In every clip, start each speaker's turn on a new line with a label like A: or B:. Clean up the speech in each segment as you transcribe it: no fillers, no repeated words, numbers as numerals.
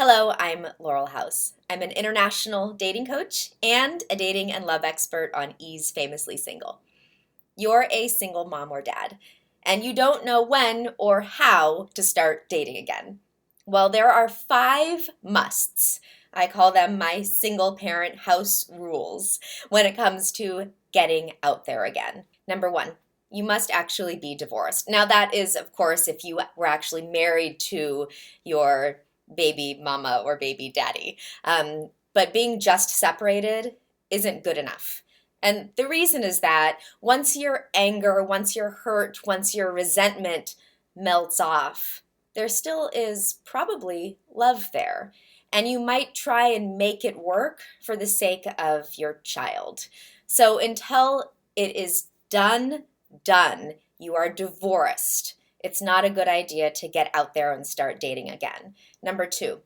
A: Hello, I'm Laurel House. I'm an international dating coach and a dating and love expert on E's Famously Single. You're a single mom or dad, and you don't know when or how to start dating again. Well, there are 5 musts. I call them my single parent house rules when it comes to getting out there again. Number 1, you must actually be divorced. Now, that is, of course, if you were actually married to your baby mama or baby daddy. But being just separated isn't good enough. And the reason is that once your anger, once your hurt, once your resentment melts off, there still is probably love there. And you might try and make it work for the sake of your child. So until it is done, you are divorced. It's not a good idea to get out there and start dating again. Number 2,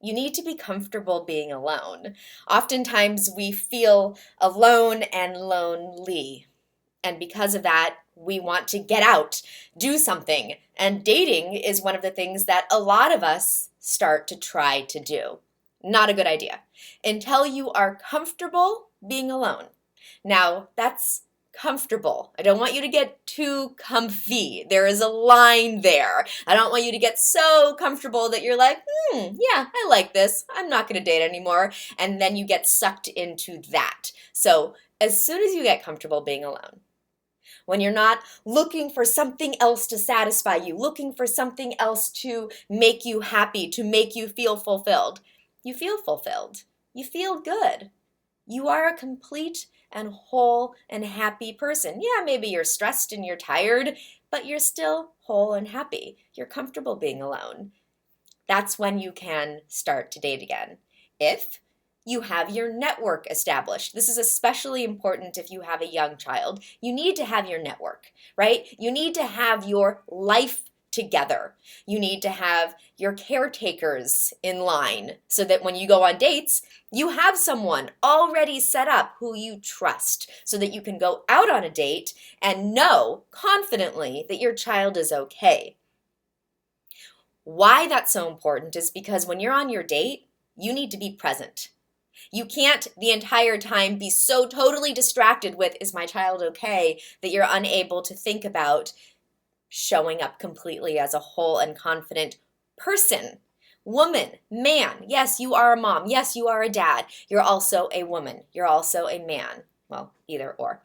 A: you need to be comfortable being alone. Oftentimes we feel alone and lonely. And because of that, we want to get out, do something. And dating is one of the things that a lot of us start to try to do. Not a good idea. Until you are comfortable being alone. Now, that's comfortable. I don't want you to get too comfy. There is a line there. I don't want you to get so comfortable that you're like, yeah, I like this. I'm not going to date anymore. And then you get sucked into that. So as soon as you get comfortable being alone, when you're not looking for something else to satisfy you, looking for something else to make you happy, to make you feel fulfilled, you feel fulfilled. You feel good. You are a complete and whole and happy person. Yeah, maybe you're stressed and you're tired, but you're still whole and happy. You're comfortable being alone. That's when you can start to date again. If you have your network established. This is especially important if you have a young child. You need to have your network, right? You need to have your life together. You need to have your caretakers in line so that when you go on dates, you have someone already set up who you trust so that you can go out on a date and know confidently that your child is okay. Why that's so important is because when you're on your date, you need to be present. You can't the entire time be so totally distracted with, is my child okay, that you're unable to think about showing up completely as a whole and confident person. Woman, man, yes, you are a mom. Yes, you are a dad. You're also a woman. You're also a man. Well, either or.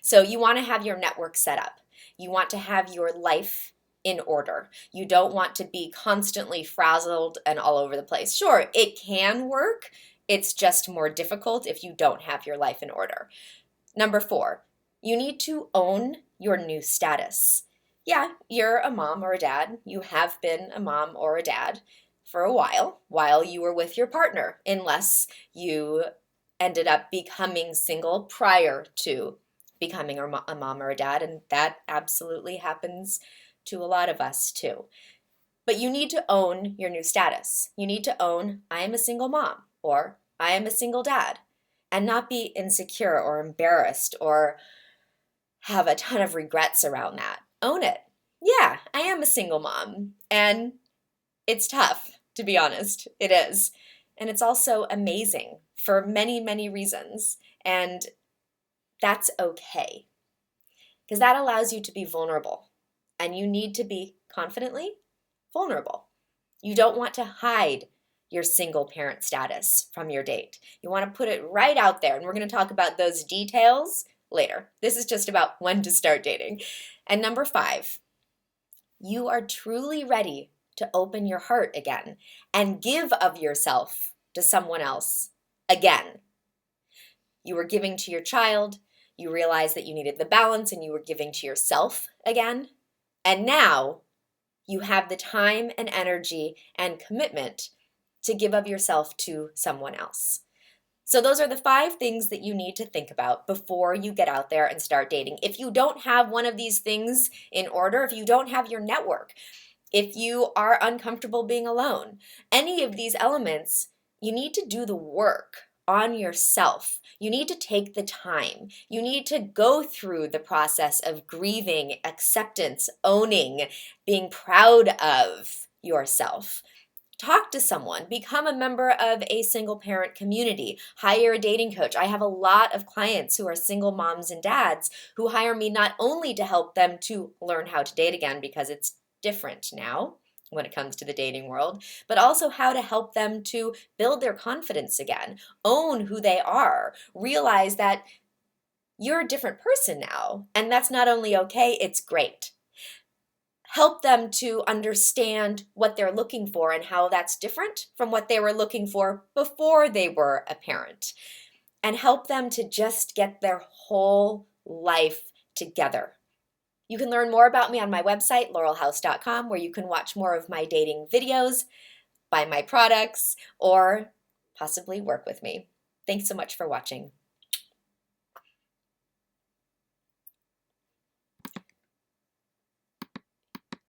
A: So you want to have your network set up. You want to have your life in order. You don't want to be constantly frazzled and all over the place. Sure, it can work. It's just more difficult if you don't have your life in order. Number 4, you need to own your new status. Yeah, you're a mom or a dad. You have been a mom or a dad for a while you were with your partner, unless you ended up becoming single prior to becoming a mom or a dad, and that absolutely happens to a lot of us too. But you need to own your new status. You need to own, I am a single mom, or I am a single dad, and not be insecure or embarrassed or have a ton of regrets around that. Own it. Yeah, I am a single mom, and it's tough, to be honest. It is. And it's also amazing for many, many reasons, and that's okay, because that allows you to be vulnerable, and you need to be confidently vulnerable. You don't want to hide your single parent status from your date. You want to put it right out there, and we're going to talk about those details later. This is just about when to start dating. And number 5, you are truly ready to open your heart again and give of yourself to someone else again. You were giving to your child, you realized that you needed the balance, and you were giving to yourself again. And now you have the time and energy and commitment to give of yourself to someone else. So those are the 5 things that you need to think about before you get out there and start dating. If you don't have one of these things in order, if you don't have your network, if you are uncomfortable being alone, any of these elements, you need to do the work on yourself. You need to take the time. You need to go through the process of grieving, acceptance, owning, being proud of yourself. Talk to someone, become a member of a single parent community, hire a dating coach. I have a lot of clients who are single moms and dads who hire me not only to help them to learn how to date again because it's different now when it comes to the dating world, but also how to help them to build their confidence again, own who they are, realize that you're a different person now, and that's not only okay, it's great. Help them to understand what they're looking for and how that's different from what they were looking for before they were a parent. And help them to just get their whole life together. You can learn more about me on my website, laurelhouse.com, where you can watch more of my dating videos, buy my products, or possibly work with me. Thanks so much for watching.